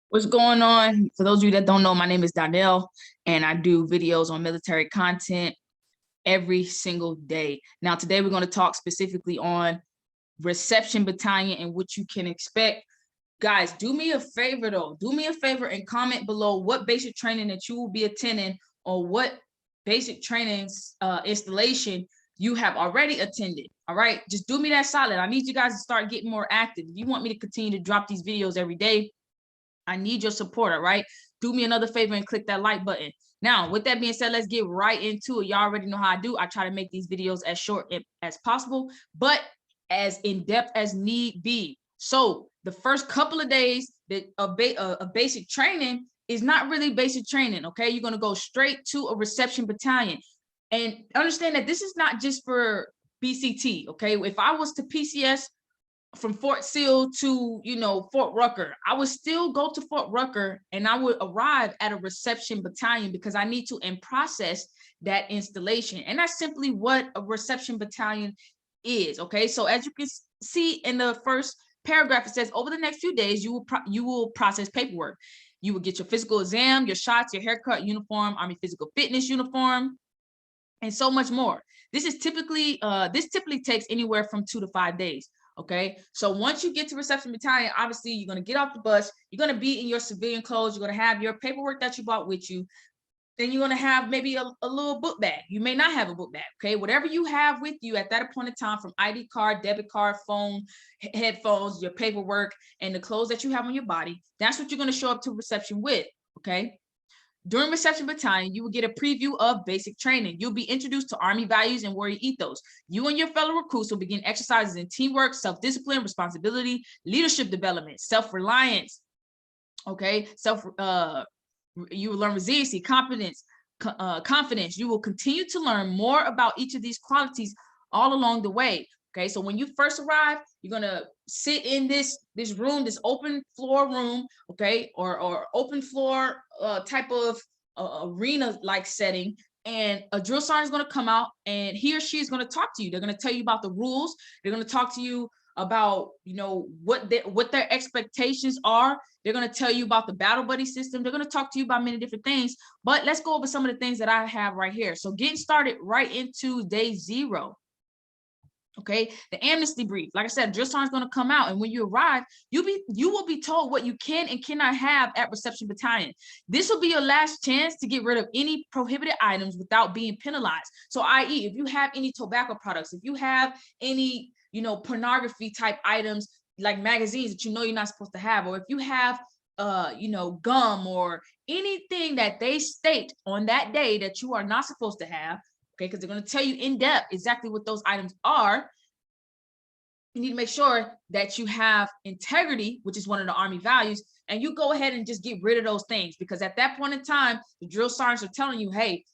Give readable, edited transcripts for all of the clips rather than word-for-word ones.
What's going on? For those of you that don't know, my name is Donnell, and I do videos on military content every single day. Now, today we're going to talk specifically on reception battalion and what you can expect. Guys, do me a favor though. Do me a favor and comment below what basic training that you will be attending or what basic trainings installation you have already attended. All right, just do me that solid. I need you guys to start getting more active. If you want me to continue to drop these videos every day, I need your support, all right? Do me another favor and click that like button. Now, with that being said, let's get right into it. Y'all already know how I do. I try to make these videos as short as possible, but as in-depth as need be. So the first couple of days that a basic training is not really basic training, okay? You're going to go straight to a reception battalion. And understand that this is not just for BCT, okay? If I was to PCS from Fort Sill to, Fort Rucker, I would still go to Fort Rucker and I would arrive at a reception battalion because I need to process that installation. And that's simply what a reception battalion is. Okay, so as you can see in the first paragraph, it says over the next few days, you will process paperwork. You will get your physical exam, your shots, your haircut, uniform, Army physical fitness uniform, and so much more. This typically takes anywhere from 2 to 5 days. Okay, so once you get to reception battalion, obviously you're going to get off the bus, you're going to be in your civilian clothes, you're going to have your paperwork that you brought with you, then you're going to have maybe a little book bag. You may not have a book bag. Okay, whatever you have with you at that point in time, from ID card, debit card, phone, headphones, your paperwork, and the clothes that you have on your body, that's what you're going to show up to reception with. Okay, during reception battalion, you will get a preview of basic training. You'll be introduced to Army values and warrior ethos. You and your fellow recruits will begin exercises in teamwork, self-discipline, responsibility, leadership development, self-reliance. Okay, you will learn resiliency, confidence. You will continue to learn more about each of these qualities all along the way. Okay, so when you first arrive, you're gonna sit in this room, this open floor room, okay, or open floor type of arena-like setting, and a drill sergeant is gonna come out, and he or she is gonna talk to you. They're gonna tell you about the rules. They're gonna talk to you about, what their expectations are. They're gonna tell you about the battle buddy system. They're gonna talk to you about many different things. But let's go over some of the things that I have right here. So getting started right into day 0. Okay, the amnesty brief. Like I said, drill sergeant's going to come out, and when you arrive, you will be told what you can and cannot have at reception battalion. This will be your last chance to get rid of any prohibited items without being penalized. So, i.e., if you have any tobacco products, if you have any, pornography type items like magazines that you're not supposed to have, or if you have gum or anything that they state on that day that you are not supposed to have. Okay, because they're going to tell you in depth exactly what those items are. You need to make sure that you have integrity, which is one of the Army values, and you go ahead and just get rid of those things, because at that point in time, the drill sergeants are telling you, hey,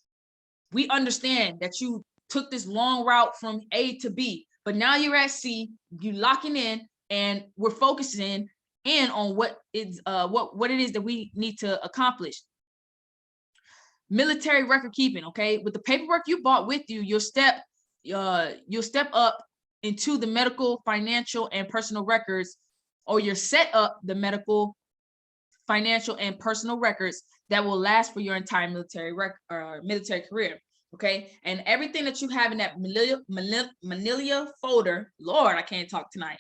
we understand that you took this long route from A to B, but now you're at C, you locking in, and we're focusing in on what it is that we need to accomplish. Military record keeping. Okay, with the paperwork you brought with you, you'll step up into the medical, financial, and personal records, or you're set up the medical, financial, and personal records that will last for your entire military career. Okay, and everything that you have in that manila folder, Lord, I can't talk tonight,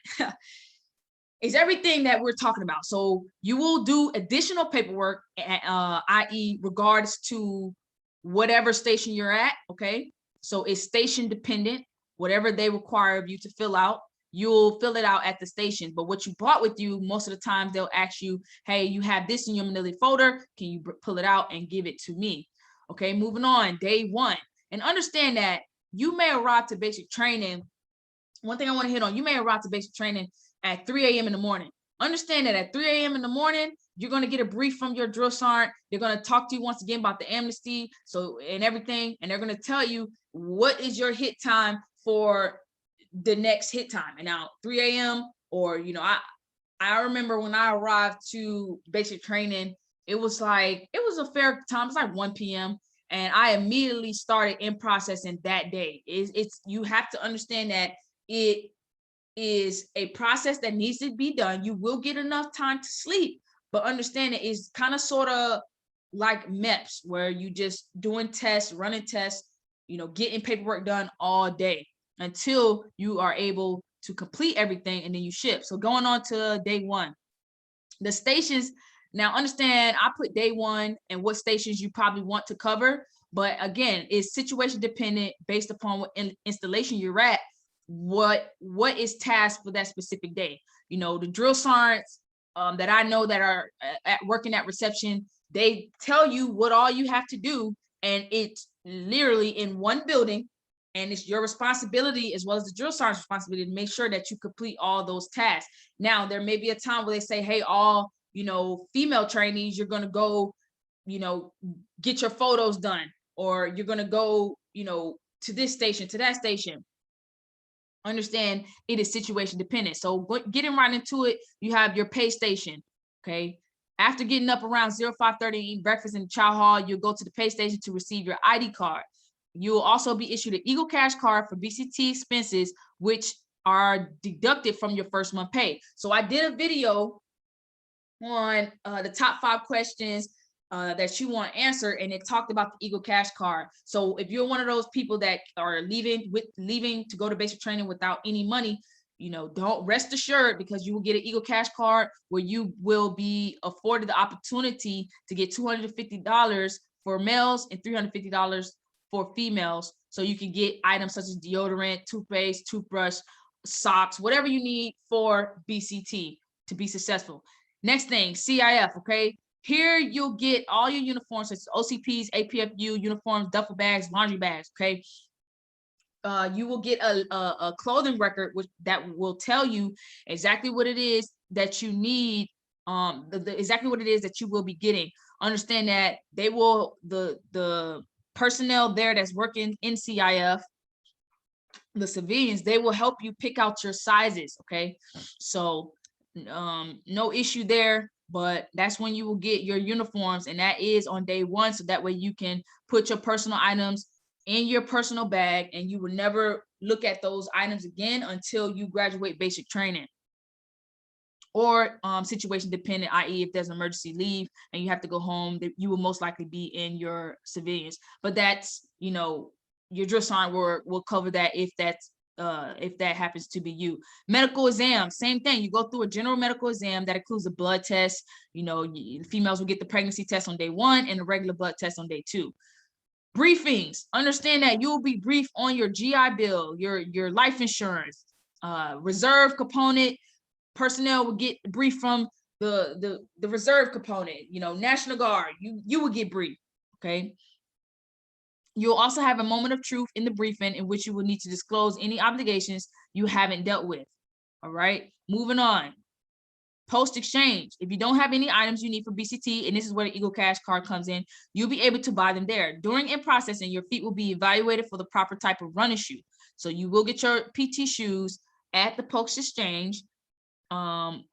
is everything that we're talking about. So you will do additional paperwork, i.e. regards to whatever station you're at, okay? So it's station dependent. Whatever they require of you to fill out, you'll fill it out at the station. But what you brought with you, most of the time they'll ask you, hey, you have this in your manila folder, can you pull it out and give it to me? Okay, moving on, day 1. And understand that you may arrive to basic training. One thing I want to hit on, you may arrive to basic training at 3 a.m. in the morning. Understand that at 3 a.m. in the morning, you're going to get a brief from your drill sergeant. They're going to talk to you once again about the amnesty, and everything, and they're going to tell you what is your hit time for the next hit time. And now 3 a.m. or, I remember when I arrived to basic training, it was a fair time. It's like 1 p.m. and I immediately started in processing that day. You have to understand that it is a process that needs to be done. You will get enough time to sleep, but understand it is kind of sort of like MEPS, where you just doing tests, running tests, you know, getting paperwork done all day until you are able to complete everything, and then you ship. So going on to day one, the stations. Now understand, I put day one and what stations you probably want to cover, but again, it's situation dependent based upon what installation you're at, what is tasked for that specific day. You know, the drill sergeants that I know that are working at reception, they tell you what all you have to do, and it's literally in one building, and it's your responsibility as well as the drill sergeant's responsibility to make sure that you complete all those tasks. Now, there may be a time where they say, hey, all, you know, female trainees, you're going to go, you know, get your photos done, or you're going to go, you know, to this station, to that station. Understand it is situation dependent. So getting right into it, you have your pay station, okay? After getting up around 05:30, eating breakfast in the chow hall, you'll go to the pay station to receive your ID card. You will also be issued an Eagle Cash card for BCT expenses, which are deducted from your first month pay. So I did a video on the top 5 questions that you want answered, and it talked about the Eagle Cash card. So if you're one of those people that are leaving to go to basic training without any money, you know, don't rest assured, because you will get an Eagle Cash card where you will be afforded the opportunity to get $250 for males and $350 for females. So you can get items such as deodorant, toothpaste, toothbrush, socks, whatever you need for BCT to be successful. Next thing, CIF, okay? Here you'll get all your uniforms, such as OCPs, APFU, uniforms, duffel bags, laundry bags, okay? You will get a clothing record that will tell you exactly what it is that you need, exactly what it is that you will be getting. Understand that they will, the personnel there that's working in CIF, the civilians, they will help you pick out your sizes, okay? So no issue there, but that's when you will get your uniforms, and that is on day one, so that way you can put your personal items in your personal bag, and you will never look at those items again until you graduate basic training. Or situation dependent, i.e. if there's an emergency leave and you have to go home, you will most likely be in your civilians. But that's, you know, your drill sergeant will cover that if that happens to be you. Medical exam, same thing. You go through a general medical exam that includes a blood test. You know, females will get the pregnancy test on day 1 and the regular blood test on day 2. Briefings, understand that you will be briefed on your GI Bill, your life insurance, reserve component. Personnel will get briefed from the reserve component. You know, National Guard, you will get briefed, okay? You'll also have a moment of truth in the briefing, in which you will need to disclose any obligations you haven't dealt with. All right, moving on. Post-exchange, if you don't have any items you need for BCT, and this is where the Eagle Cash card comes in, you'll be able to buy them there. During in processing, your feet will be evaluated for the proper type of running shoe. So you will get your PT shoes at the post-exchange, and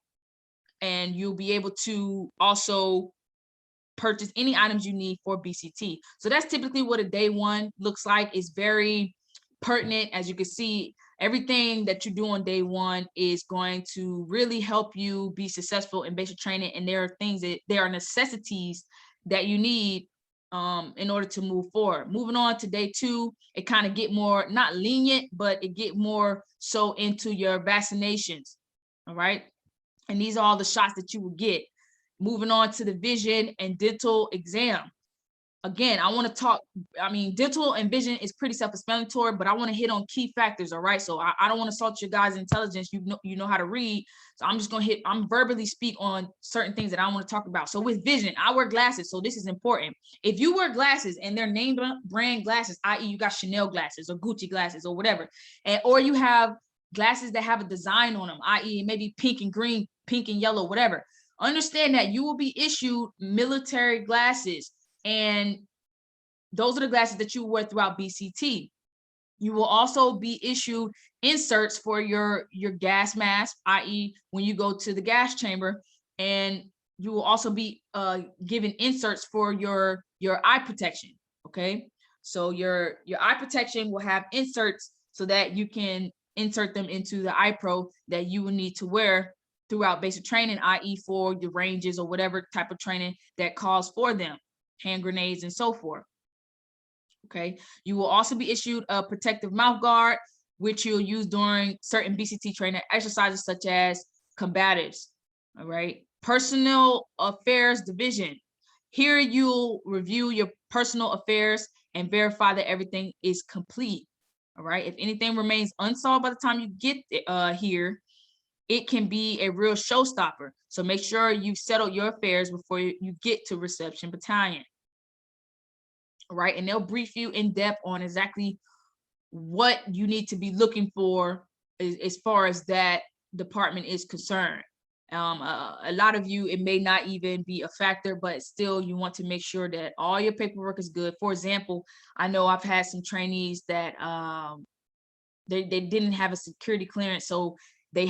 you'll be able to also purchase any items you need for BCT. So that's typically what a day one looks like. It's very pertinent. As you can see, everything that you do on day one is going to really help you be successful in basic training. And there are things that there are necessities that you need in order to move forward. Moving on to day 2, it kind of get more, not lenient, but it get more so into your vaccinations. All right. And these are all the shots that you will get. Moving on to the vision and dental exam. Again, I want to talk, I mean, dental and vision is pretty self-explanatory, but I want to hit on key factors, all right? So I don't want to assault your guys' intelligence. You know how to read. So I'm just going to I'm verbally speak on certain things that I want to talk about. So with vision, I wear glasses, so this is important. If you wear glasses and they're name brand glasses, i.e. you got Chanel glasses or Gucci glasses or whatever, or you have glasses that have a design on them, i.e. maybe pink and green, pink and yellow, whatever, understand that you will be issued military glasses. And those are the glasses that you wear throughout BCT. You will also be issued inserts for your gas mask, i.e. when you go to the gas chamber, and you will also be given inserts for your eye protection, okay? So your eye protection will have inserts so that you can insert them into the eye pro that you will need to wear throughout basic training, i.e. for the ranges or whatever type of training that calls for them, hand grenades and so forth. Okay, you will also be issued a protective mouth guard, which you'll use during certain BCT training exercises such as combatives. All right, Personal Affairs Division. Here you'll review your personal affairs and verify that everything is complete. All right, if anything remains unsolved by the time you get here, it can be a real showstopper. So make sure you settle your affairs before you get to Reception Battalion. All right, and they'll brief you in depth on exactly what you need to be looking for as far as that department is concerned. A lot of you, it may not even be a factor, but still you want to make sure that all your paperwork is good. For example, I know I've had some trainees that they didn't have a security clearance, so they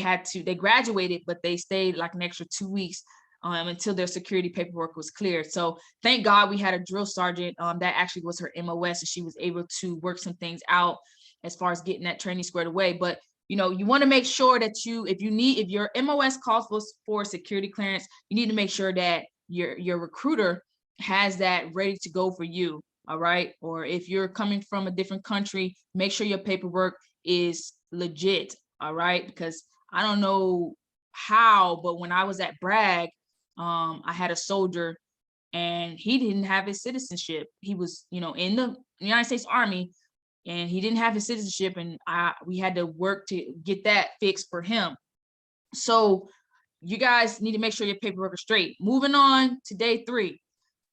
graduated, but they stayed like an extra 2 weeks until their security paperwork was cleared. So thank God we had a drill sergeant that actually was her MOS, and she was able to work some things out as far as getting that training squared away. But you know, you want to make sure that if your MOS calls for security clearance, you need to make sure that your recruiter has that ready to go for you. All right. Or if you're coming from a different country, make sure your paperwork is legit. All right. Because I don't know how, but when I was at Bragg, I had a soldier and he didn't have his citizenship. He was, in the United States Army, and he didn't have his citizenship, and we had to work to get that fixed for him. So you guys need to make sure your paperwork is straight. Moving on to day 3.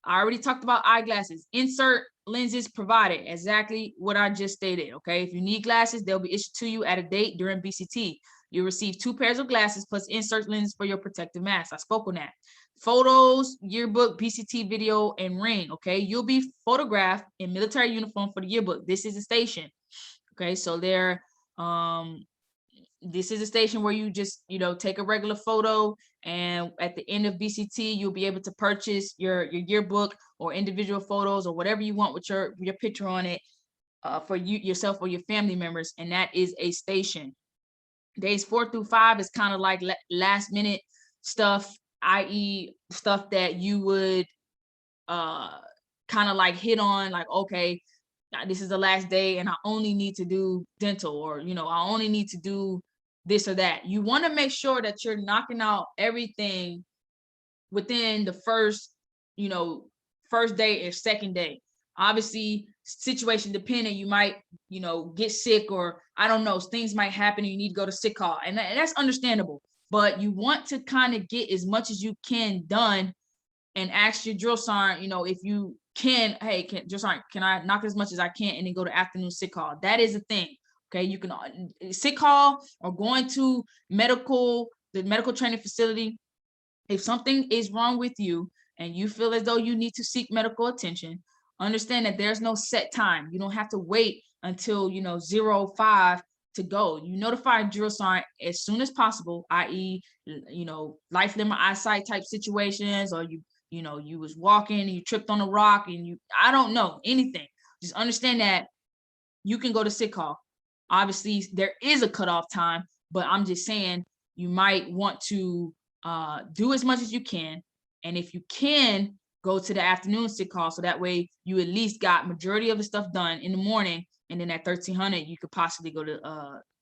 I already talked about eyeglasses. Insert lenses provided, exactly what I just stated. Okay, if you need glasses, they'll be issued to you at a date during BCT. You'll receive 2 pairs of glasses plus insert lenses for your protective mask. I spoke on that. Photos, yearbook, BCT video, and ring. Okay, you'll be photographed in military uniform for the yearbook. This is a station. Okay, so this is a station where you just take a regular photo, and at the end of BCT you'll be able to purchase your yearbook or individual photos or whatever you want with your picture on it for yourself or your family members, and that is a station. Days 4 through 5 is kind of like last minute stuff, i.e. stuff that you would kind of like hit on, like, okay, this is the last day and I only need to do dental, or I only need to do this or that. You want to make sure that you're knocking out everything within the first day or second day. Obviously, situation dependent, you might get sick, or I don't know, things might happen and you need to go to sick call, and that's understandable. But you want to kind of get as much as you can done and ask your drill sergeant, if you can, hey, drill sergeant, can I knock as much as I can and then go to afternoon sick call? That is a thing. Okay, you can sick call or going to the medical training facility. If something is wrong with you and you feel as though you need to seek medical attention, understand that there's no set time. You don't have to wait until 05 to go. You notify drill sergeant as soon as possible, i.e. life limit eyesight type situations, or you was walking and you tripped on a rock and I don't know, anything. Just understand that you can go to sick call. Obviously, there is a cutoff time, but I'm just saying you might want to do as much as you can. And if you can, go to the afternoon sick call, so that way you at least got majority of the stuff done in the morning, and then at 1300 you could possibly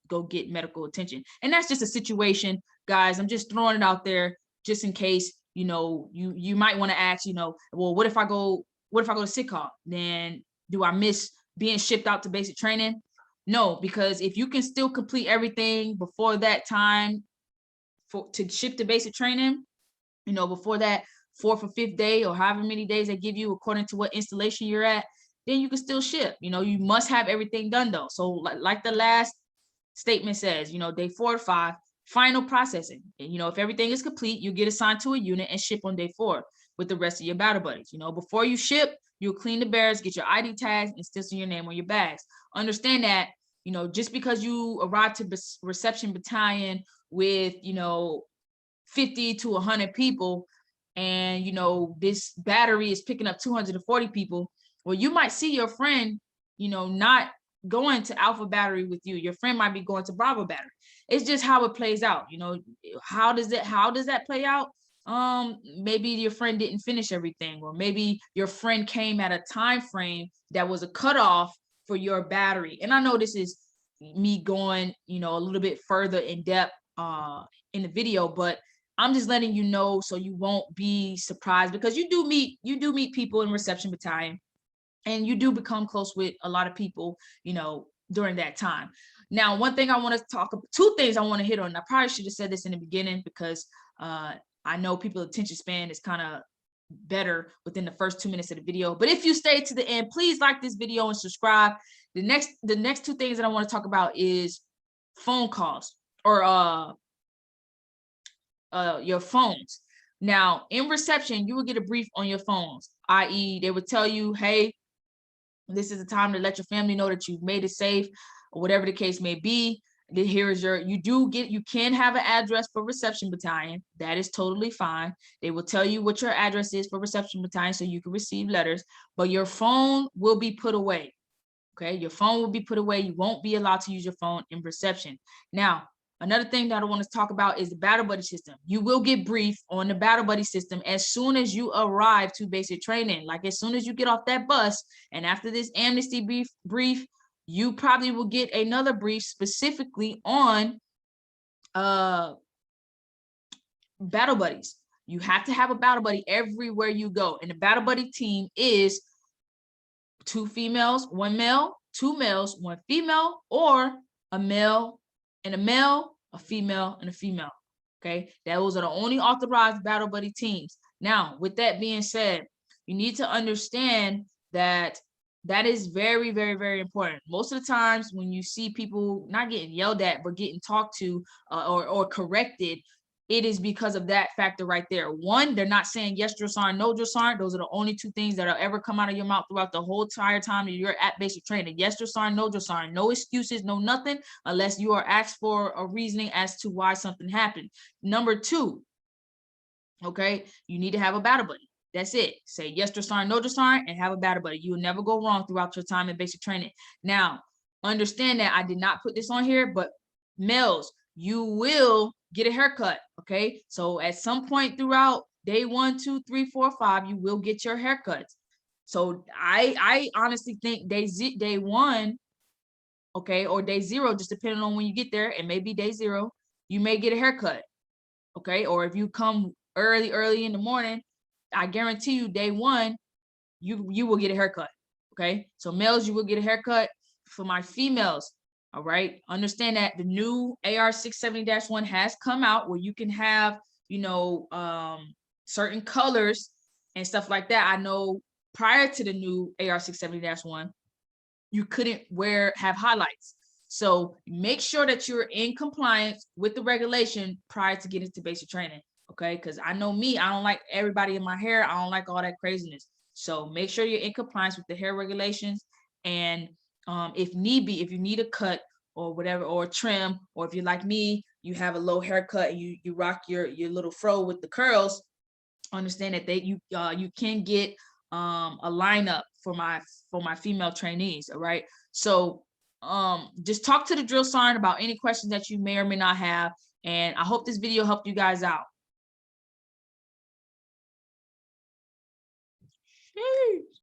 go get medical attention. And that's just a situation, guys. I'm just throwing it out there just in case you might want to ask, well, what if I go to sick call? Then do I miss being shipped out to basic training? No, because if you can still complete everything before that time to ship to basic training, before that 4th or 5th day, or however many days they give you according to what installation you're at, then you can still ship. You must have everything done though. So like the last statement says, day 4 or 5, final processing. And, if everything is complete, you get assigned to a unit and ship on day 4 with the rest of your battle buddies. Before you ship, you'll clean the barrels, get your ID tags, and stencil your name on your bags. Understand that, just because you arrive to reception battalion with, 50 to 100 people, and, this battery is picking up 240 people, well, you might see your friend, not going to Alpha Battery with you. Your friend might be going to Bravo Battery. It's just how it plays out. You know, how does that play out? Maybe your friend didn't finish everything, or maybe your friend came at a time frame that was a cutoff for your battery. And I know this is me going, you know, a little bit further in depth in the video, but I'm just letting you know so you won't be surprised, because you do meet people in Reception Battalion, and you do become close with a lot of people, you know, during that time. Now, one thing I want to talk about, two things I want to hit on. I probably should have said this in the beginning, because I know people's attention span is kind of better within the first 2 minutes of the video. But if you stay to the end, please like this video and subscribe. The next two things that I want to talk about is phone calls, or your phones. Now, in reception, you will get a brief on your phones, i.e. they would tell you, hey, this is the time to let your family know that you've made it safe, or whatever the case may be. Here is your, you can have an address for Reception Battalion. That is totally fine. They will tell you what your address is for Reception Battalion so you can receive letters, but your phone will be put away. Okay, your phone will be put away. You won't be allowed to use your phone in reception. Now, another thing that I want to talk about is the Battle Buddy system. You will get briefed on the Battle Buddy system as soon as you arrive to basic training. Like as soon as you get off that bus, and after this Amnesty brief, you probably will get another brief specifically on Battle Buddies. You have to have a Battle Buddy everywhere you go. And the Battle Buddy team is 2 females, 1 male, 2 males, 1 female, or a male and a male, a female and a female. Okay, those are the only authorized Battle Buddy teams. Now, with that being said, you need to understand that that is very, very, very important. Most of the times when you see people not getting yelled at, but getting talked to or corrected, it is because of that factor right there. One, they're not saying yes, drill sergeant, no, drill sergeant. Those are the only 2 things that'll ever come out of your mouth throughout the whole entire time that you're at basic training. Yes, drill sergeant, no, drill sergeant. No excuses, no nothing, unless you are asked for a reasoning as to why something happened. Number 2, okay, you need to have a battle buddy. That's it. Say yes, drill sergeant, no, drill sergeant, and have a battle buddy. You will never go wrong throughout your time in basic training. Now, understand that I did not put this on here, but males, you will get a haircut. Okay, so at some point throughout day 1, 2, 3, 4, 5, you will get your haircuts. So I honestly think day 1, okay, or day 0, just depending on when you get there, and maybe day 0, you may get a haircut. Okay, or if you come early in the morning, I guarantee you day 1, you will get a haircut. Okay, so males, you will get a haircut. For my females, all right, understand that the new AR 670-1 has come out where you can have, you know, certain colors and stuff like that. I know prior to the new AR 670-1, you couldn't have highlights. So make sure that you're in compliance with the regulation prior to getting to basic training. Okay, because I know me, I don't like everybody in my hair. I don't like all that craziness. So make sure you're in compliance with the hair regulations. And if need be, if you need a cut or whatever, or a trim, or if you're like me, you have a low haircut and you rock your little fro with the curls, understand that you can get a lineup for my female trainees. All right, so just talk to the drill sergeant about any questions that you may or may not have, and I hope this video helped you guys out.